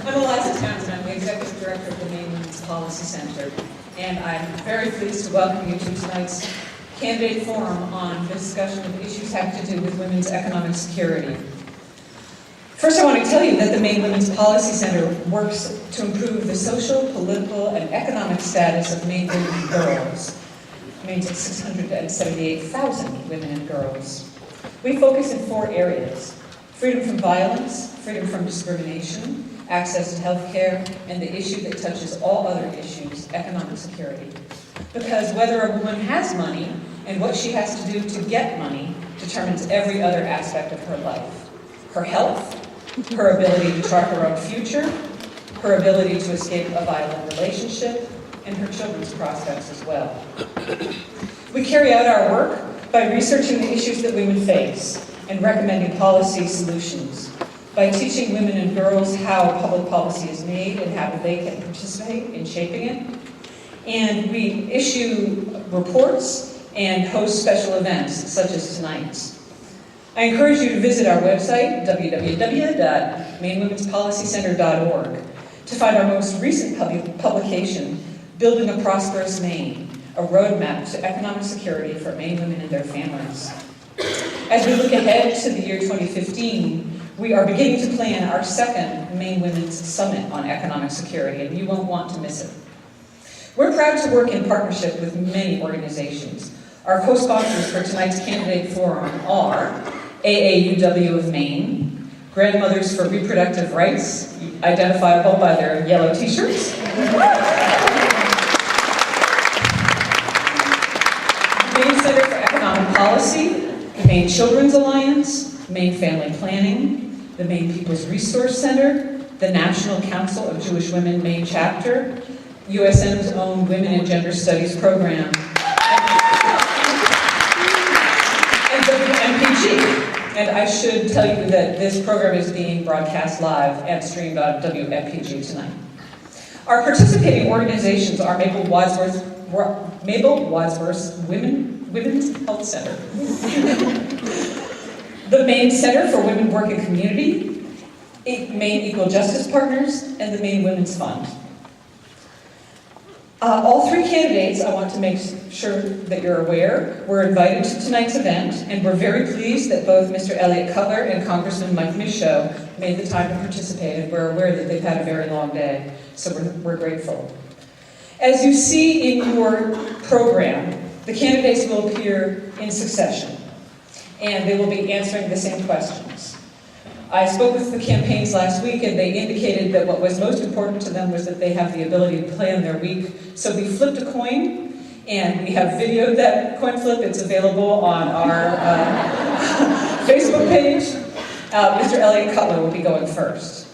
I'm Eliza Townsend. I'm the Executive Director of the Maine Women's Policy Center, and I'm very pleased to welcome you to tonight's candidate forum on the discussion of issues having to do with women's economic security. First, I want to tell you that the Maine Women's Policy Center works to improve the social, political, and economic status of Maine women and girls. Maine's 678,000 women and girls. We focus in 4 areas: freedom from violence, freedom from discrimination, access to health care, and the issue that touches all other issues, economic security. Because whether a woman has money and what she has to do to get money determines every other aspect of her life. Her health, her ability to chart her own future, her ability to escape a violent relationship, and her children's prospects as well. We carry out our work by researching the issues that women face and recommending policy solutions, by teaching women and girls how public policy is made and how they can participate in shaping it. And we issue reports and host special events, such as tonight's. I encourage you to visit our website, www.mainewomenspolicycenter.org, to find our most recent publication, Building a Prosperous Maine, a roadmap to economic security for Maine women and their families. As we look ahead to the year 2015, we are beginning to plan our second Maine Women's Summit on Economic Security, and you won't want to miss it. We're proud to work in partnership with many organizations. Our co-sponsors for tonight's candidate forum are AAUW of Maine, Grandmothers for Reproductive Rights, identifiable by their yellow t-shirts, Maine Center for Economic Policy, the Maine Children's Alliance, Maine Family Planning, the Maine People's Resource Center, the National Council of Jewish Women Maine Chapter, USM's own Women and Gender Studies program, and WMPG. And I should tell you that this program is being broadcast live and streamed on WMPG tonight. Our participating organizations are Mabel Wadsworth's Women's Health Center, the Maine Center for Women Work and Community, Maine Equal Justice Partners, and the Maine Women's Fund. All 3 candidates, I want to make sure that you're aware, were invited to tonight's event, and we're very pleased that both Mr. Elliott Cutler and Congressman Mike Michaud made the time to participate, and we're aware that they've had a very long day, so we're grateful. As you see in your program, the candidates will appear in succession, and they will be answering the same questions. I spoke with the campaigns last week, and they indicated that what was most important to them was that they have the ability to plan their week. So we flipped a coin, and we have videoed that coin flip. It's available on our Facebook page. Mr. Elliott Cutler will be going first.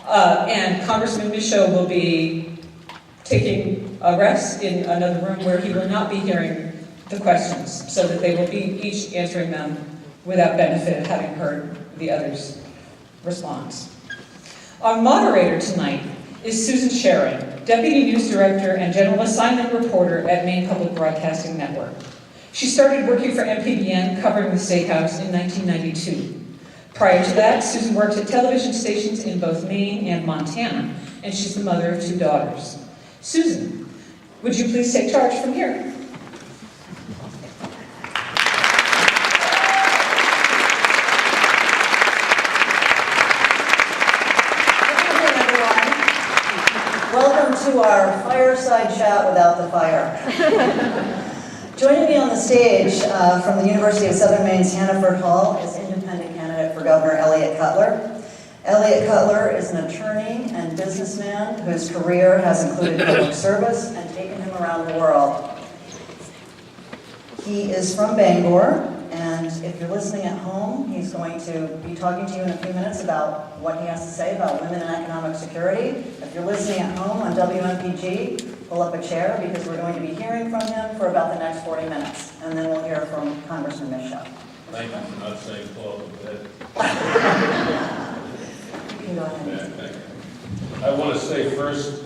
And Congressman Michaud will be taking a rest in another room where he will not be hearing the questions, so that they will be each answering them without benefit of having heard the other's response. Our moderator tonight is Susan Sharon, Deputy News Director and General Assignment Reporter at Maine Public Broadcasting Network. She started working for MPBN covering the State House in 1992. Prior to that, Susan worked at television stations in both Maine and Montana, and she's the mother of 2 daughters. Susan, would you please take charge from here? To our fireside chat without the fire. Joining me on the stage from the University of Southern Maine's Hannaford Hall is independent candidate for Governor Elliott Cutler. Elliott Cutler is an attorney and businessman whose career has included public service and taken him around the world. He is from Bangor, and if you're listening at home, he's going to be talking to you in a few minutes about what he has to say about women and economic security. If you're listening at home on WMPG, pull up a chair because we're going to be hearing from him for about the next 40 minutes, and then we'll hear from Congressman Michaud. Thank you for not saying pull up a bed. You can go ahead. Yeah, thank you. I want to say first,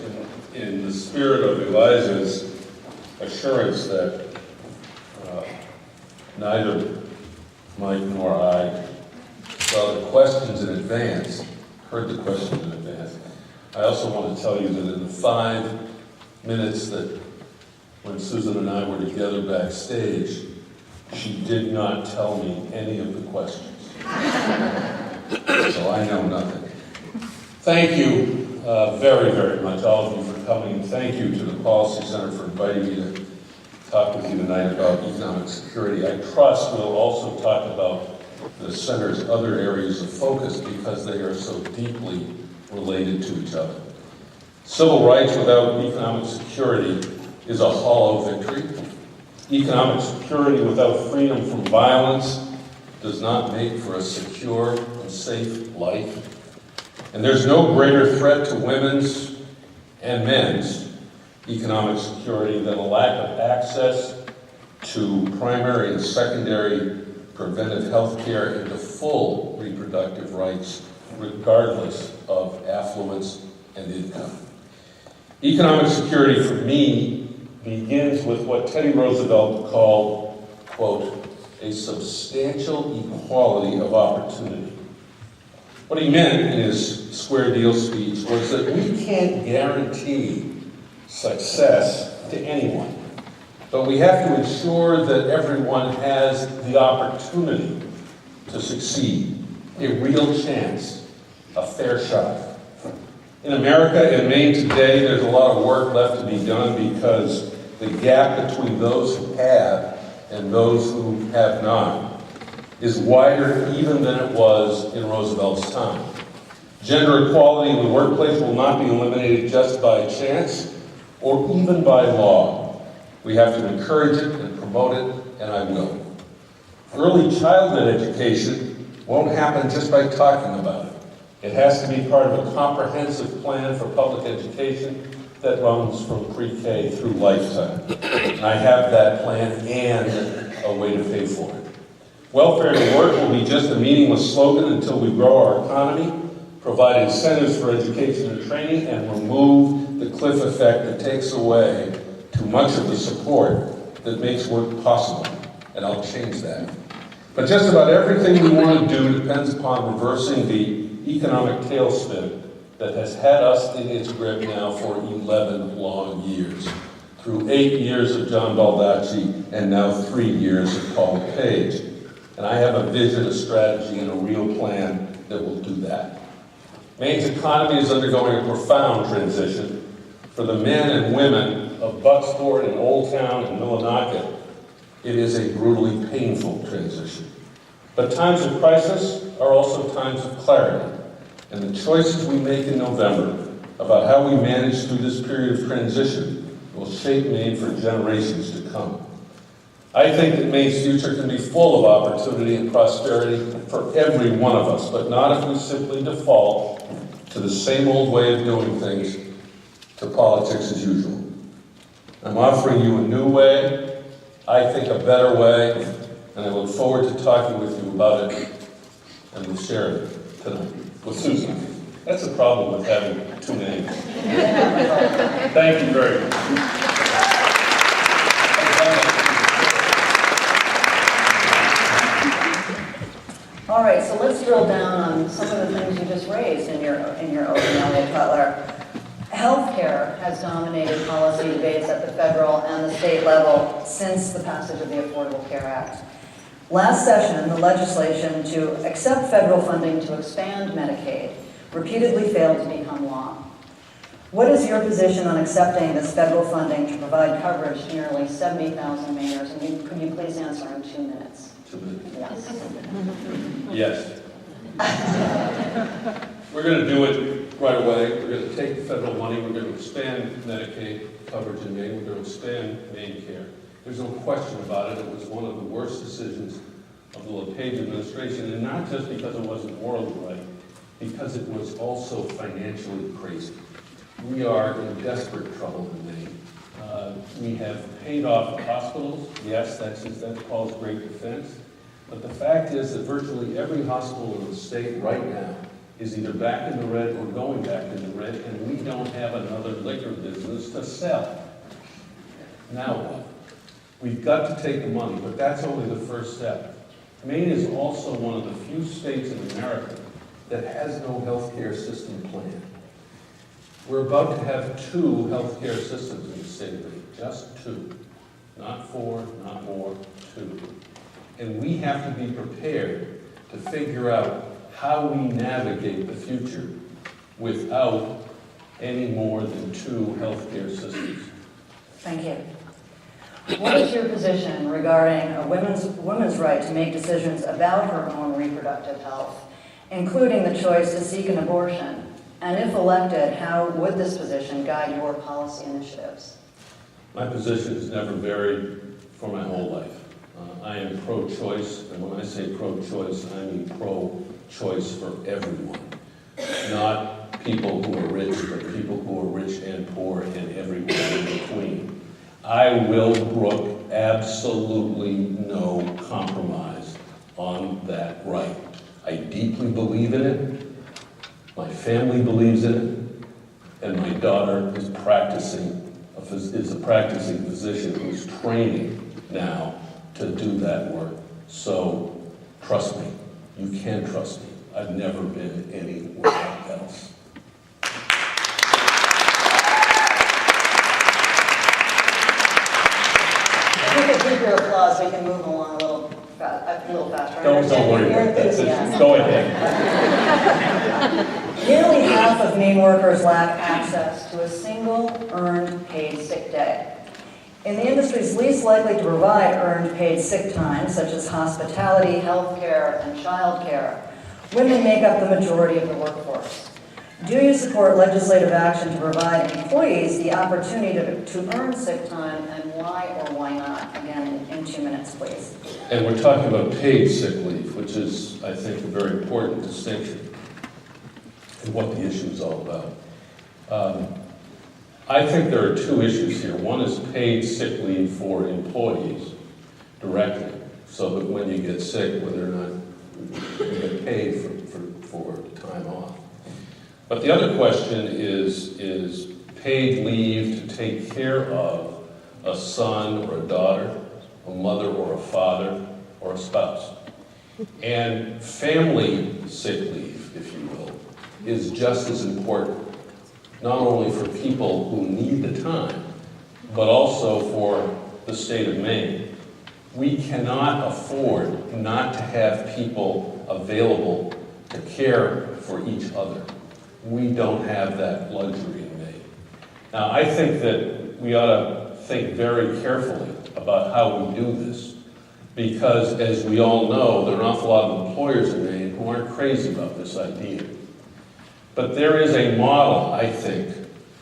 in the spirit of Eliza's assurance that neither Mike nor I saw the questions in advance, heard the questions in advance, I also want to tell you that in the 5 minutes that when Susan and I were together backstage, she did not tell me any of the questions. So I know nothing. Thank you very, very much, all of you, for coming. Thank you to the Policy Center for inviting me to talk with you tonight about economic security. I trust we'll also talk about the center's other areas of focus because they are so deeply related to each other. Civil rights without economic security is a hollow victory. Economic security without freedom from violence does not make for a secure and safe life. And there's no greater threat to women's and men's economic security than a lack of access to primary and secondary preventive health care and to full reproductive rights, regardless of affluence and income. Economic security for me begins with what Teddy Roosevelt called, quote, a substantial equality of opportunity. What he meant in his square deal speech was that we can't guarantee success to anyone, but we have to ensure that everyone has the opportunity to succeed, a real chance, a fair shot. In America and Maine today, there's a lot of work left to be done because the gap between those who have and those who have not is wider even than it was in Roosevelt's time. Gender equality in the workplace will not be eliminated just by chance or even by law. We have to encourage it and promote it, and I will. Early childhood education won't happen just by talking about it. It has to be part of a comprehensive plan for public education that runs from pre-K through lifetime. And I have that plan and a way to pay for it. Welfare to work will be just a meaningless slogan until we grow our economy, provide incentives for education and training, and remove the cliff effect that takes away too much of the support that makes work possible. And I'll change that. But just about everything we want to do depends upon reversing the economic tailspin that has had us in its grip now for 11 long years, through 8 years of John Baldacci and now 3 years of Paul LePage. And I have a vision, a strategy, and a real plan that will do that. Maine's economy is undergoing a profound transition. For the men and women of Bucksport and Old Town and Millinocket, it is a brutally painful transition. But times of crisis are also times of clarity. And the choices we make in November about how we manage through this period of transition will shape Maine for generations to come. I think that Maine's future can be full of opportunity and prosperity for every one of us, but not if we simply default to the same old way of doing things, to politics as usual. I'm offering you a new way, I think a better way, and I look forward to talking with you about it and with Sharon tonight, with Susan. That's a problem with having two names. Thank you very much. All right, so let's drill down on some of the things you just raised in your opening, Elliot Cutler. Healthcare has dominated policy debates at the federal and the state level since the passage of the Affordable Care Act. Last session, the legislation to accept federal funding to expand Medicaid repeatedly failed to become law. What is your position on accepting this federal funding to provide coverage to nearly 70,000 Mainers? And could you please answer in 2 minutes? 2 minutes. Yes. Yes. We're going to do it right away. We're going to take the federal money. We're going to expand Medicaid coverage in Maine. We're going to expand Maine Care. There's no question about it. It was one of the worst decisions of the LePage administration, and not just because it wasn't morally right, because it was also financially crazy. We are in desperate trouble in Maine. We have paid off hospitals. Yes, that calls great defense. But the fact is that virtually every hospital in the state right now is either back in the red or going back in the red, and we don't have another liquor business to sell. Now what? We've got to take the money, but that's only the first step. Maine is also one of the few states in America that has no health care system plan. We're about to have 2 healthcare systems in the state of Maine, just 2. Not 4, not more, 2. And we have to be prepared to figure out how we navigate the future without any more than 2 healthcare systems. Thank you. What is your position regarding a woman's right to make decisions about her own reproductive health, including the choice to seek an abortion? And if elected, how would this position guide your policy initiatives? My position has never varied for my whole life. I am pro-choice, and when I say pro-choice, I mean pro-choice for everyone. Not people who are rich, but people who are rich and poor and everyone in between. I will brook absolutely no compromise on that right. I deeply believe in it, my family believes in it, and my daughter is a practicing physician who's training now to do that work. So trust me, you can trust me. I've never been anywhere else. If we could keep your applause, we can move along a little faster. Don't worry about that. Go ahead. Nearly half of Maine workers lack access to a single earned paid sick day. In the industries least likely to provide earned paid sick time, such as hospitality, healthcare, and childcare, women make up the majority of the workforce. Do you support legislative action to provide employees the opportunity to earn sick time, and why or why not? Again, in 2 minutes, please. And we're talking about paid sick leave, which is, I think, a very important distinction in what the issue is all about. I think there are 2 issues here. One is paid sick leave for employees directly, so that when you get sick, whether or not you get paid for time off. But the other question is paid leave to take care of a son or a daughter, a mother or a father, or a spouse. And family sick leave, if you will, is just as important, not only for people who need the time, but also for the state of Maine. We cannot afford not to have people available to care for each other. We don't have that luxury in Maine. Now, I think that we ought to think very carefully about how we do this, because as we all know, there are an awful lot of employers in Maine who aren't crazy about this idea. But there is a model, I think,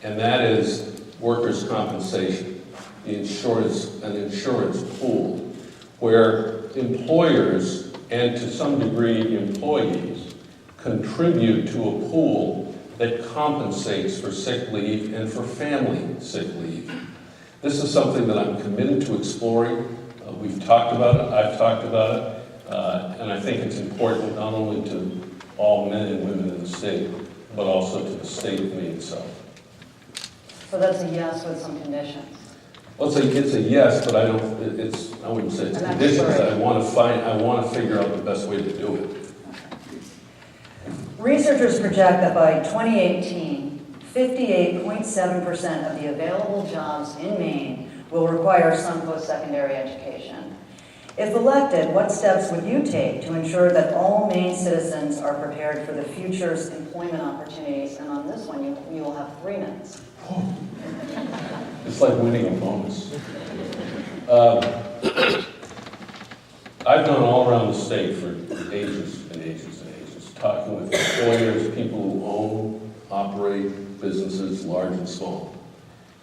and that is workers' compensation, an insurance pool, where employers and to some degree employees contribute to a pool that compensates for sick leave and for family sick leave. This is something that I'm committed to exploring. We've talked about it, I've talked about it, and I think it's important not only to all men and women in the state, but also to the state of Maine itself. So that's a yes with some conditions. Well, it's a yes, but I wouldn't say it's conditions. I want to figure out the best way to do it. Researchers project that by 2018, 58.7% of the available jobs in Maine will require some post-secondary education. If elected, what steps would you take to ensure that all Maine citizens are prepared for the future's employment opportunities? And on this one, you will have 3 minutes. It's like winning a bonus. I've gone all around the state for ages and ages and ages, talking with employers, people who own, operate businesses, large and small.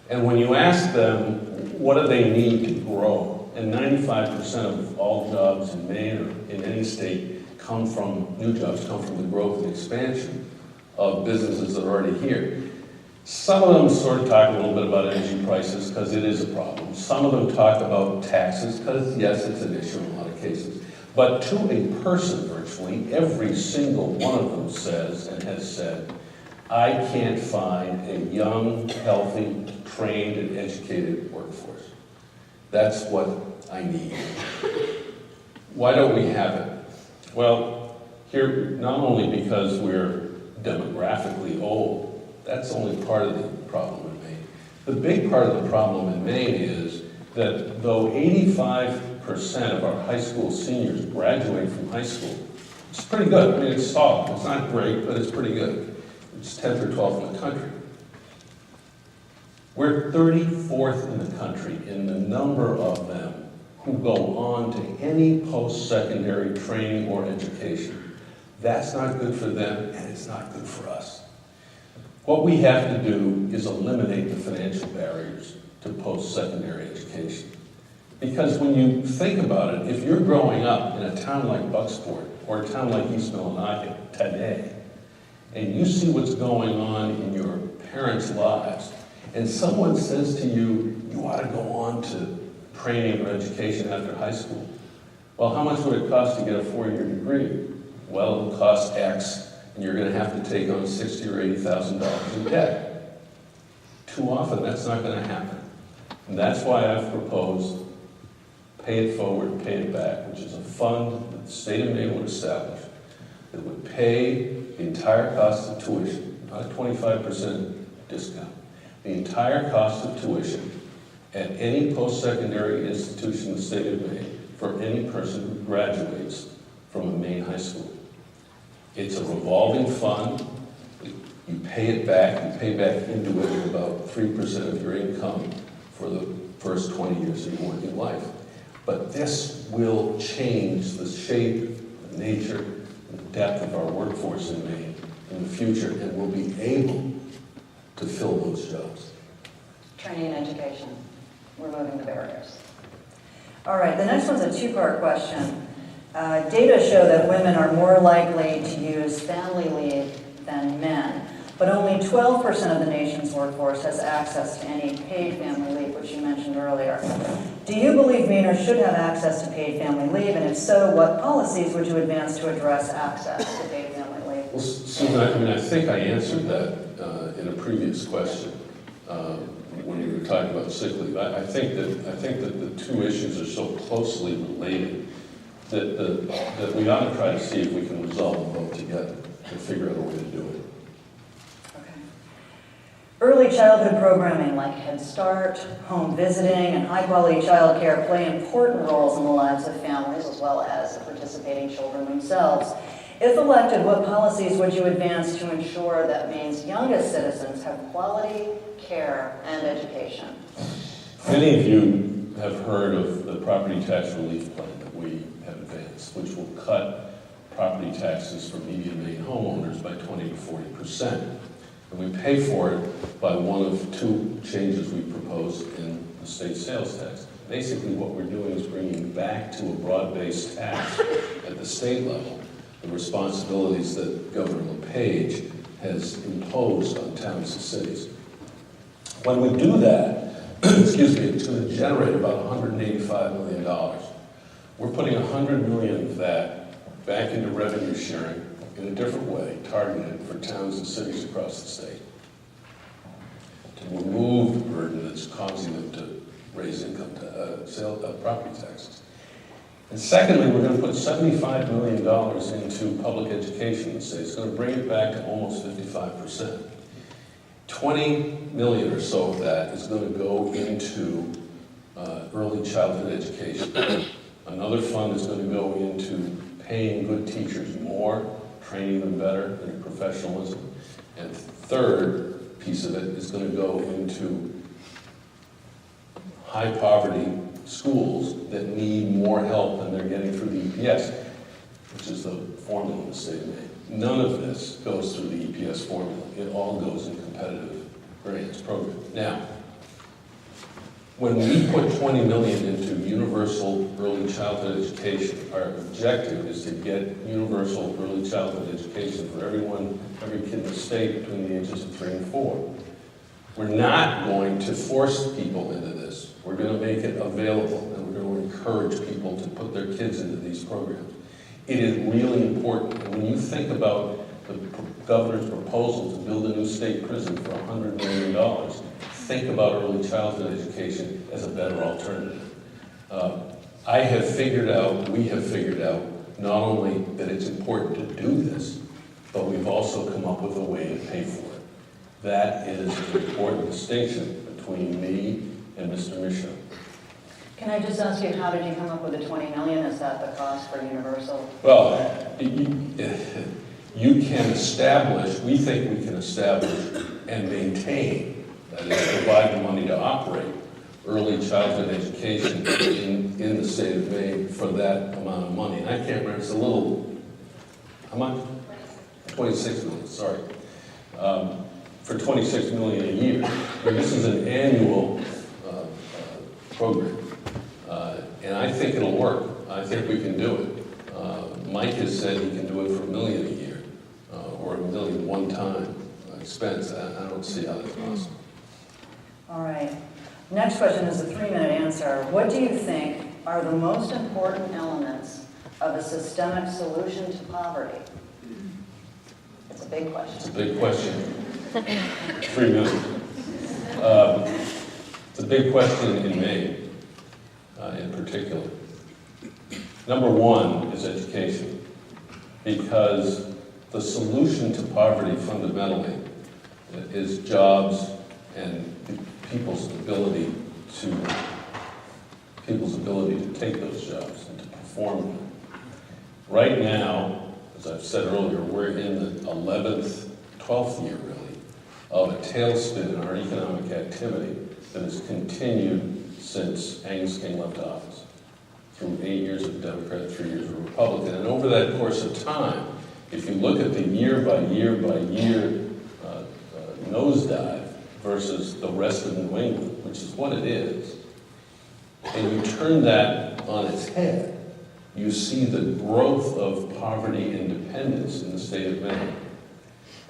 And when you ask them, what do they need to grow? And 95% of all jobs in Maine or in any state new jobs come from the growth and expansion of businesses that are already here. Some of them sort of talk a little bit about energy prices because it is a problem. Some of them talk about taxes because, yes, it's an issue in a lot of cases. But to a person, virtually, every single one of them says and has said, I can't find a young, healthy, trained, and educated workforce. That's what I need. Why don't we have it? Well, here, not only because we're demographically old, That's only part of the problem in Maine. The big part of the problem in Maine is that though 85% of our high school seniors graduate from high school, it's pretty good. I mean, it's solid. It's not great, but it's pretty good. It's 10th or 12th in the country. We're 34th in the country in the number of them who go on to any post-secondary training or education. That's not good for them, and it's not good for us. What we have to do is eliminate the financial barriers to post-secondary education. Because when you think about it, if you're growing up in a town like Bucksport or a town like East Millinocket today, and you see what's going on in your parents' lives, and someone says to you, you ought to go on to training or education after high school. Well, how much would it cost to get a 4-year degree? Well, it'll cost X, and you're going to have to take on $60,000 or $80,000 in debt. Too often, that's not going to happen. And that's why I've proposed Pay It Forward, Pay It Back, which is a fund that the state of Maine would establish that would pay the entire cost of tuition, not a 25% discount, the entire cost of tuition at any post-secondary institution in the state of Maine for any person who graduates from a Maine high school. It's a revolving fund. You pay it back. You pay back into it about 3% of your income for the first 20 years of your working life. But this will change the shape, the nature, and the depth of our workforce in Maine in the future, and we'll be able to fill those jobs. Training and education, removing the barriers. All right, the next one's a two-part question. Data show that women are more likely to use family leave than men, but only 12% of the nation's workforce has access to any paid family leave, which you mentioned earlier. Do you believe Mainers should have access to paid family leave, and if so, what policies would you advance to address access to paid family leave? Well, Susan, I think I answered that in a previous question when we were talking about sick leave. I think that the two issues are so closely related that we ought to try to see if we can resolve them both together and figure out a way to do it. Okay. Early childhood programming like Head Start, home visiting, and high-quality child care play important roles in the lives of families as well as the participating children themselves. If elected, what policies would you advance to ensure that Maine's youngest citizens have quality care and education? Many of you have heard of the property tax relief plan that we have advanced, which will cut property taxes for median Maine homeowners by 20 to 40%. And we pay for it by one of two changes we proposed in the state sales tax. Basically, what we're doing is bringing back to a broad-based tax at the state level the responsibilities that Governor LePage has imposed on towns and cities. When we do that, excuse me, it's going to generate about $185 million. We're putting $100 million of that back into revenue sharing in a different way, targeted for towns and cities across the state, to remove the burden that's causing them to raise income property taxes. And secondly, we're going to put $75 million into public education in the state. It's going to bring it back to almost 55%. 20 million or so of that is going to go into early childhood education. Another fund is going to go into paying good teachers more, training them better in professionalism. And third piece of it is going to go into high poverty schools that need more help than they're getting through the EPS, which is the formula in the state of Maine. None of this goes through the EPS formula. It all goes in competitive grants programs. Now, when we put 20 million into universal early childhood education, our objective is to get universal early childhood education for everyone, every kid in the state between the ages of 3 and 4. We're not going to force people into this. We're going to make it available, and we're going to encourage people to put their kids into these programs. It is really important. And when you think about the governor's proposal to build a new state prison for $100 million, think about early childhood education as a better alternative. We have figured out not only that it's important to do this, but we've also come up with a way to pay for it. That is an important distinction between me and Mr. Michaud. Can I just ask you, how did you come up with the 20 million? Is that the cost for Universal? Well, you can establish, we think we can establish and maintain, that is, provide the money to operate early childhood education in the state of Maine for that amount of money. And I can't remember, it's a little, how much? 26 million, sorry. For 26 million a year. And this is an annual program. And I think it'll work. I think we can do it. Mike has said he can do it for $1 million a year, or $1 million one-time expense. I don't see how that's possible. All right. Next question is a 3-minute answer. What do you think are the most important elements of a systemic solution to poverty? It's a big question. It's a big question. 3 minutes. It's a big question in Maine, in particular. Number one is education, because the solution to poverty fundamentally is jobs and people's ability to take those jobs and to perform them. Right now, as I've said earlier, we're in the 11th, 12th year really of a tailspin in our economic activity that has continued since Angus King left office, through 8 years of Democrat, 3 years of Republican. And over that course of time, if you look at the year by year nosedive versus the rest of New England, which is what it is, and you turn that on its head, you see the growth of poverty and dependence in the state of Maine.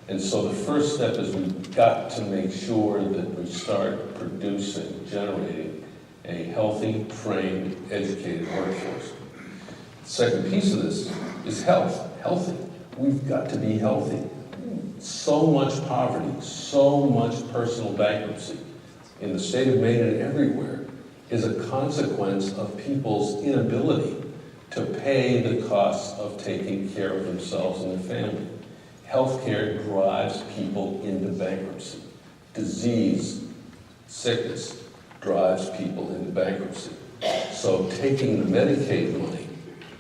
And so the first step is we've got to make sure that we start producing, generating a healthy, trained, educated workforce. The second piece of this is healthy. We've got to be healthy. So much poverty, so much personal bankruptcy in the state of Maine and everywhere is a consequence of people's inability to pay the costs of taking care of themselves and their family. Healthcare drives people into bankruptcy. Disease, sickness drives people into bankruptcy. So taking the Medicaid money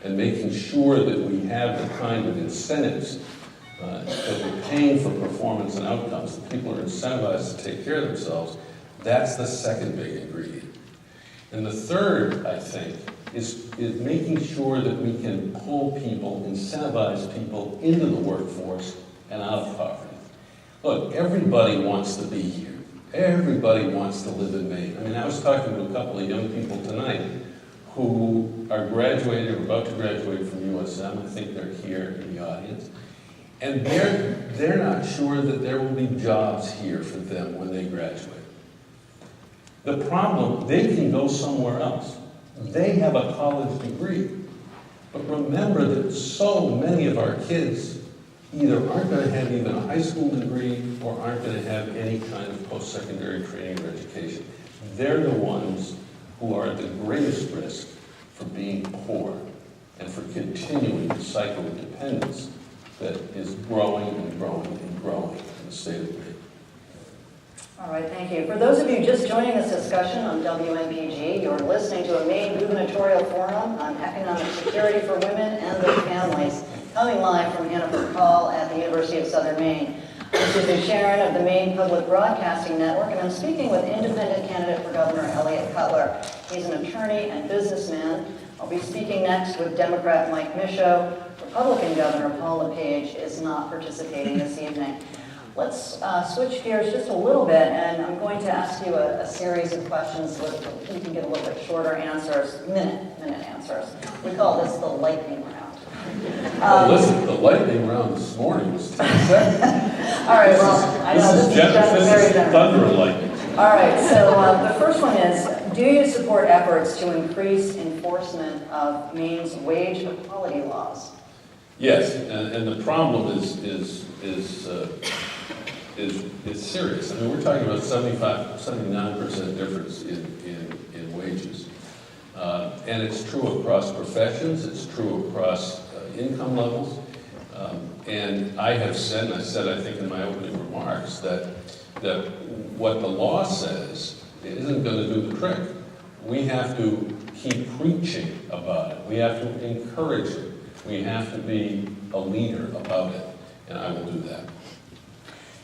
and making sure that we have the kind of incentives that we're paying for performance and outcomes, that people are incentivized to take care of themselves, that's the second big ingredient. And the third, I think, is making sure that we can pull people, incentivize people into the workforce and out of poverty. Look, everybody wants to be here. Everybody wants to live in Maine. I mean, I was talking to a couple of young people tonight who are graduated or about to graduate from USM. I think they're here in the audience. And they're not sure that there will be jobs here for them when they graduate. The problem, they can go somewhere else. They have a college degree. But remember that so many of our kids either aren't going to have even a high school degree or aren't going to have any kind of post-secondary training or education. They're the ones who are at the greatest risk for being poor and for continuing the cycle of dependence that is growing and growing and growing in the state of Maine. All right, thank you. For those of you just joining this discussion on WNPG, you're listening to a Maine Gubernatorial Forum on Economic Security for Women and their Families, coming live from Hannaford Hall at the University of Southern Maine. I'm Susan Sharon of the Maine Public Broadcasting Network, and I'm speaking with independent candidate for Governor Eliot Cutler. He's an attorney and businessman. I'll be speaking next with Democrat Mike Michaud. Republican Governor Paul LePage is not participating this evening. Let's switch gears just a little bit, and I'm going to ask you a series of questions so that you can get a little bit shorter answers, minute answers. We call this the lightning round. Well, listen, the lightning round this morning was 10 seconds. All right, well, I know this is very generous. Thunder and lightning. All right, so the first one is, do you support efforts to increase enforcement of Maine's wage equality laws? Yes, and the problem is serious. I mean, we're talking about 79% difference in wages. And it's true across professions, it's true across income levels. And I have said, and I said I think in my opening remarks, that that what the law says isn't going to do the trick. We have to keep preaching about it. We have to encourage it. We have to be a leader about it, and I will do that.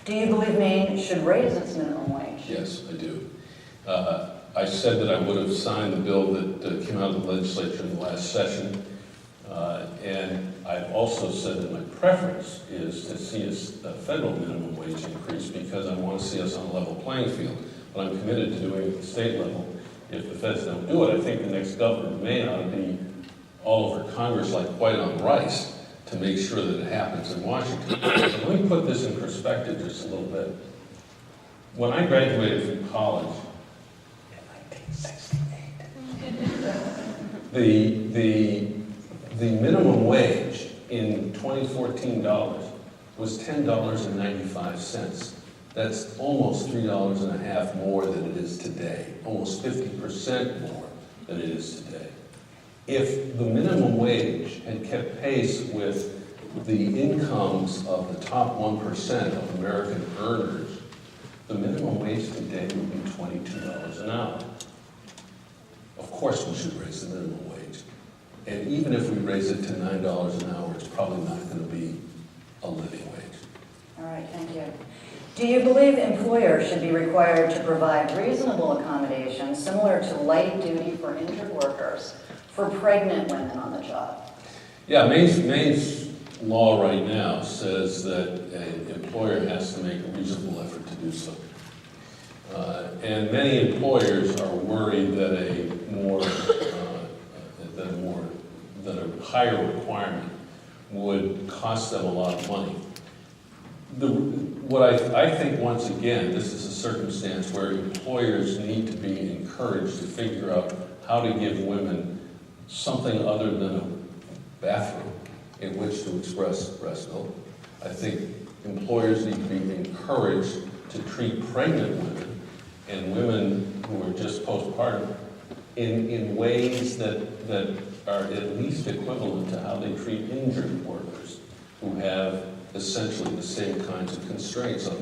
Do you believe Maine should raise its minimum wage? Yes, I do. I said that I would have signed the bill that came out of the legislature in the last session, and I've also said that my preference is to see a federal minimum wage increase because I want to see us on a level playing field. But I'm committed to doing it at the state level. If the feds don't do it, I think the next governor of Maine ought to be all over Congress like white on rice to make sure that it happens in Washington. So let me put this in perspective just a little bit. When I graduated from college in 1968, the minimum wage in 2014 dollars was $10.95. That's almost $3.50 more than it is today, almost 50% more than it is today. If the minimum wage had kept pace with the incomes of the top 1% of American earners, the minimum wage today would be $22 an hour. Of course we should raise the minimum wage. And even if we raise it to $9 an hour, it's probably not going to be a living wage. All right, thank you. Do you believe employers should be required to provide reasonable accommodations similar to light duty for injured workers for pregnant women on the job? Yeah, Maine's law right now says that an employer has to make a reasonable effort to do so. And many employers are worried that a higher requirement would cost them a lot of money. What I think, once again, this is a circumstance where employers need to be encouraged to figure out how to give women something other than a bathroom in which to express breast milk. I think employers need to be encouraged to treat pregnant women and women who are just postpartum in ways that are at least equivalent to how they treat injured workers who have essentially the same kinds of constraints on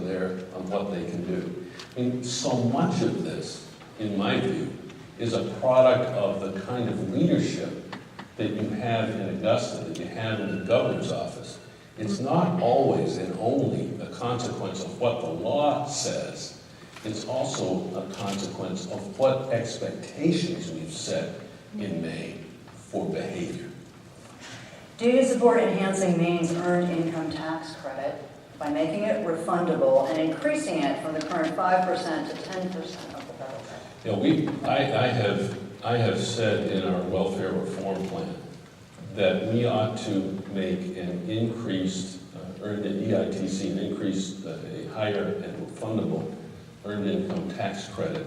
what they can do. I mean, so much of this, in my view, is a product of the kind of leadership that you have in Augusta, that you have in the governor's office. It's not always and only a consequence of what the law says. It's also a consequence of what expectations we've set in Maine for behavior. Do you support enhancing Maine's earned income tax credit by making it refundable and increasing it from the current 5% to 10% of the federal credit? You know, I have said in our welfare reform plan that we ought to make an increased earned EITC, an increased, a higher and refundable earned income tax credit,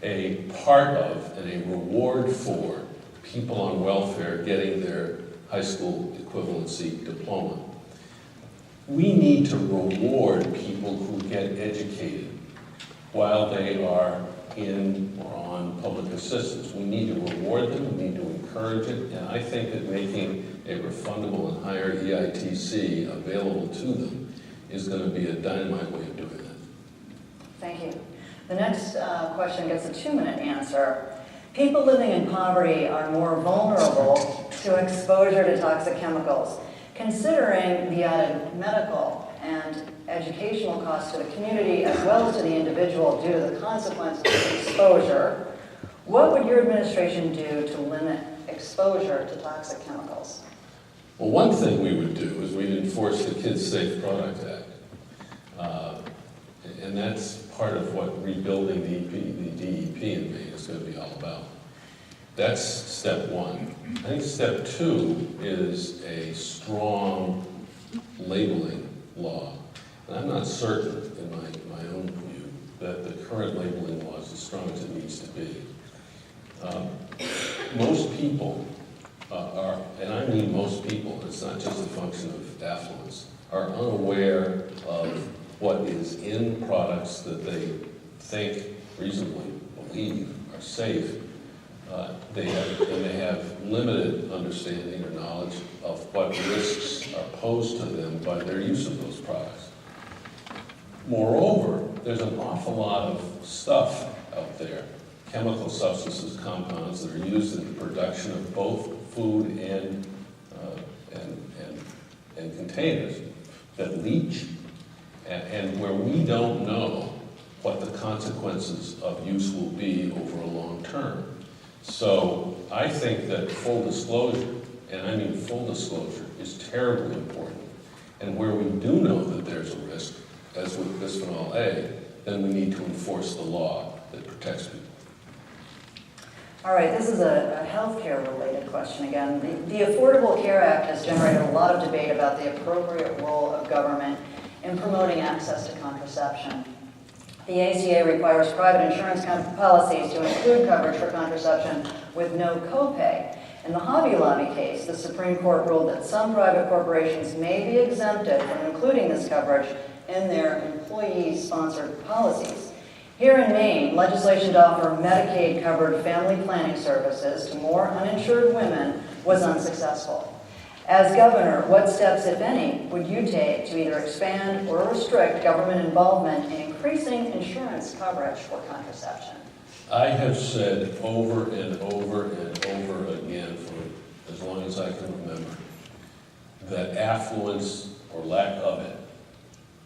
a part of and a reward for people on welfare getting their high school equivalency diploma. We need to reward people who get educated while they are in or on public assistance. We need to reward them, we need to encourage it, and I think that making a refundable and higher EITC available to them is going to be a dynamite way of doing that. Thank you. The next question gets a 2-minute answer. People living in poverty are more vulnerable to exposure to toxic chemicals. Considering the added medical and educational costs to the community as well as to the individual due to the consequences of exposure, what would your administration do to limit exposure to toxic chemicals? Well, one thing we would do is we'd enforce the Kids Safe Product Act. And that's part of what rebuilding the DEP in Maine is going to be all about. That's step one. I think step two is a strong labeling law. And I'm not certain, in my own view, that the current labeling law is as strong as it needs to be. Most people are, and I mean most people, it's not just a function of affluence, are unaware of what is in products that they think, reasonably believe, are safe. They have limited understanding or knowledge of what risks are posed to them by their use of those products. Moreover, there's an awful lot of stuff out there, chemical substances, compounds that are used in the production of both food and containers that leach, and where we don't know what the consequences of use will be over a long term. So I think that full disclosure, and I mean full disclosure, is terribly important. And where we do know that there's a risk, as with bisphenol A, then we need to enforce the law that protects people. All right, this is a healthcare related question again. The Affordable Care Act has generated a lot of debate about the appropriate role of government in promoting access to contraception. The ACA requires private insurance policies to include coverage for contraception with no copay. In the Hobby Lobby case, the Supreme Court ruled that some private corporations may be exempted from including this coverage in their employee-sponsored policies. Here in Maine, legislation to offer Medicaid-covered family planning services to more uninsured women was unsuccessful. As governor, what steps, if any, would you take to either expand or restrict government involvement in increasing insurance coverage for contraception? I have said over and over and over again for as long as I can remember that affluence or lack of it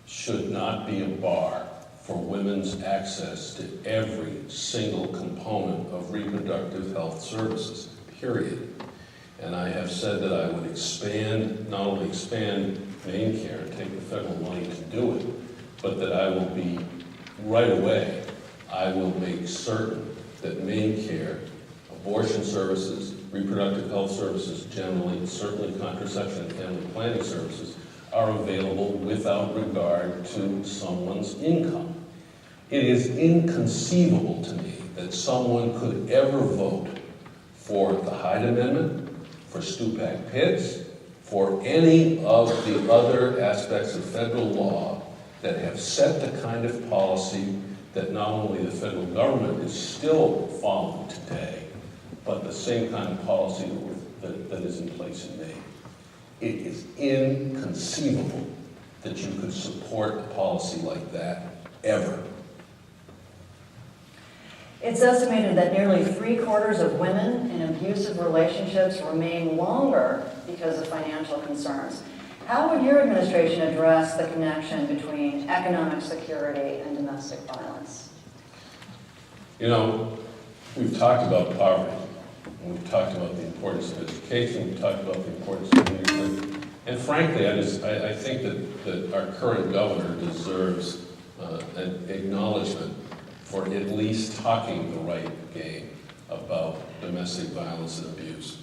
should not be a bar for women's access to every single component of reproductive health services, period. And I have said that I would expand, not only expand Maine Care and take the federal money to do it, but that I will be, right away, I will make certain that Maine Care, abortion services, reproductive health services generally, certainly contraception and family planning services, are available without regard to someone's income. It is inconceivable to me that someone could ever vote for the Hyde Amendment, for Stupak Pitts, for any of the other aspects of federal law that have set the kind of policy that not only the federal government is still following today, but the same kind of policy that is in place in Maine. It is inconceivable that you could support a policy like that, ever. It's estimated that nearly 3/4 of women in abusive relationships remain longer because of financial concerns. How would your administration address the connection between economic security and domestic violence? You know, we've talked about poverty, and we've talked about the importance of education, we've talked about the importance of leadership, and frankly, I think that our current governor deserves an acknowledgement for at least talking the right game about domestic violence and abuse.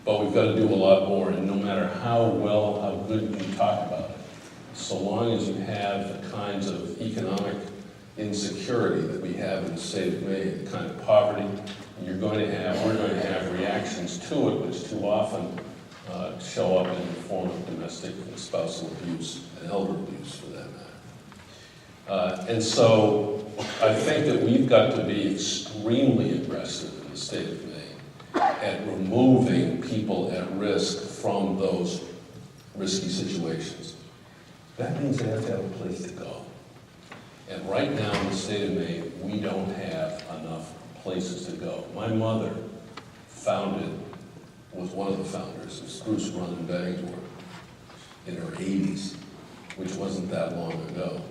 But we've got to do a lot more, and no matter how good you talk about it, so long as you have the kinds of economic insecurity that we have in the state of Maine, the kind of poverty, we're going to have reactions to it, which too often show up in the form of domestic and spousal abuse, and elder abuse for that matter. And so I think that we've got to be extremely aggressive in the state of Maine at removing people at risk from those risky situations. That means they have to have a place to go. And right now in the state of Maine, we don't have enough places to go. My mother was one of the founders of Spruce Run in Bangor in her 80s, which wasn't that long ago.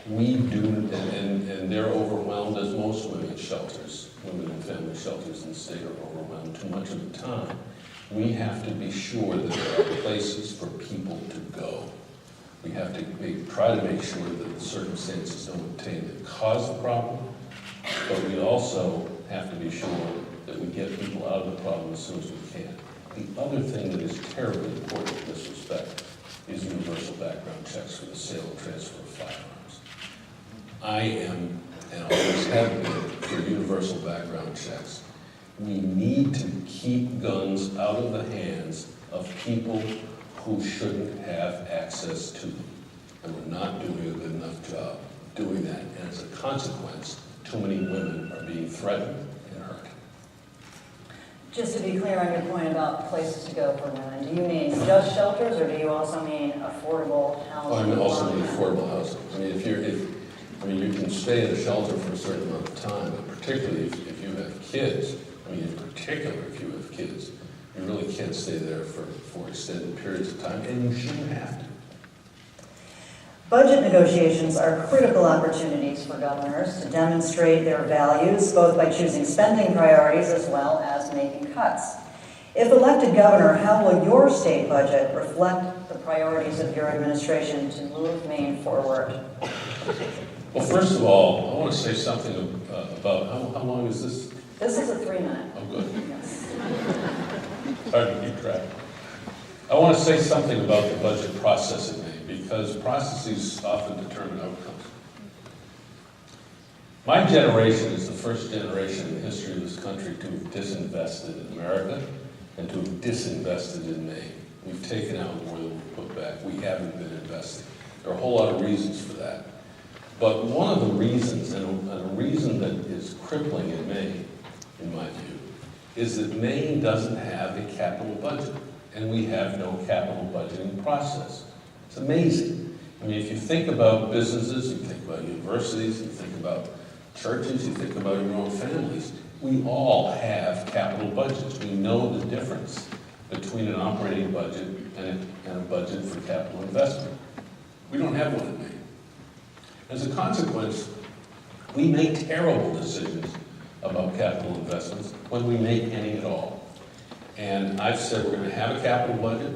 We do, and they're overwhelmed as most women's shelters, women and family shelters in the state are overwhelmed too much of the time. We have to be sure that there are places for people to go. We have to try to make sure that the circumstances don't obtain that cause the problem, but we also have to be sure that we get people out of the problem as soon as we can. The other thing that is terribly important in this respect is universal background checks for the sale and transfer of firearms. I am, and always have been, for universal background checks. We need to keep guns out of the hands of people who shouldn't have access to them. And we're not doing a good enough job doing that. And as a consequence, too many women are being threatened and hurt. Just to be clear on your point about places to go for women, do you mean just shelters, or do you also mean affordable housing? I mean also mean affordable housing. I mean, I mean, you can stay in a shelter for a certain amount of time, but particularly if you have kids, I mean, in particular if you have kids, you really can't stay there for extended periods of time, and you shouldn't have to. Budget negotiations are critical opportunities for governors to demonstrate their values, both by choosing spending priorities as well as making cuts. If elected governor, how will your state budget reflect the priorities of your administration to move Maine forward? Well, first of all, I want to say something about, how long is this? This is a 3-minute. Oh, good. Yes. It's hard to keep track. I want to say something about the budget process in Maine, because processes often determine outcomes. My generation is the first generation in the history of this country to have disinvested in America and to have disinvested in Maine. We've taken out more than we've put back. We haven't been investing. There are a whole lot of reasons for that. But one of the reasons, and a reason that is crippling in Maine, in my view, is that Maine doesn't have a capital budget, and we have no capital budgeting process. It's amazing. I mean, if you think about businesses, you think about universities, you think about churches, you think about your own families, we all have capital budgets. We know the difference between an operating budget and a budget for capital investment. We don't have one in Maine. As a consequence, we make terrible decisions about capital investments when we make any at all. And I've said we're going to have a capital budget.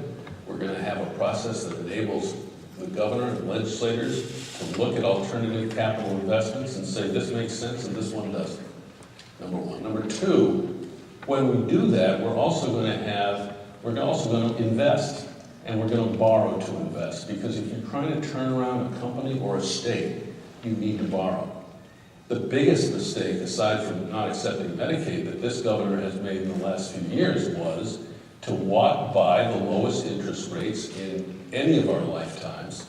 We're going to have a process that enables the governor and legislators to look at alternative capital investments and say this makes sense and this one doesn't. Number one. Number two, when we do that, we're also going to invest, and we're going to borrow to invest, because if you're trying to turn around a company or a state, you need to borrow. The biggest mistake, aside from not accepting Medicaid, that this governor has made in the last few years was to walk by the lowest interest rates in any of our lifetimes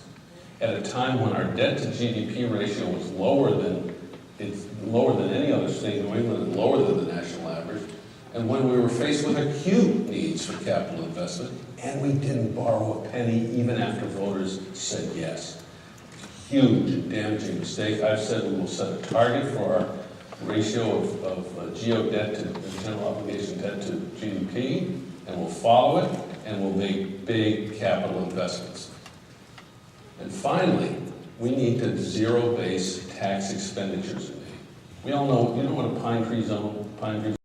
at a time when our debt to GDP ratio was lower than any other state in New England and lower than the national average, and when we were faced with acute needs for capital investment, and we didn't borrow a penny even after voters said yes. Huge and damaging mistake. I've said we will set a target for our ratio of GO debt to general obligation debt to GDP, and we'll follow it, and we'll make big capital investments. And finally, we need to zero-base tax expenditures in Maine. We all know, you know what a pine tree zone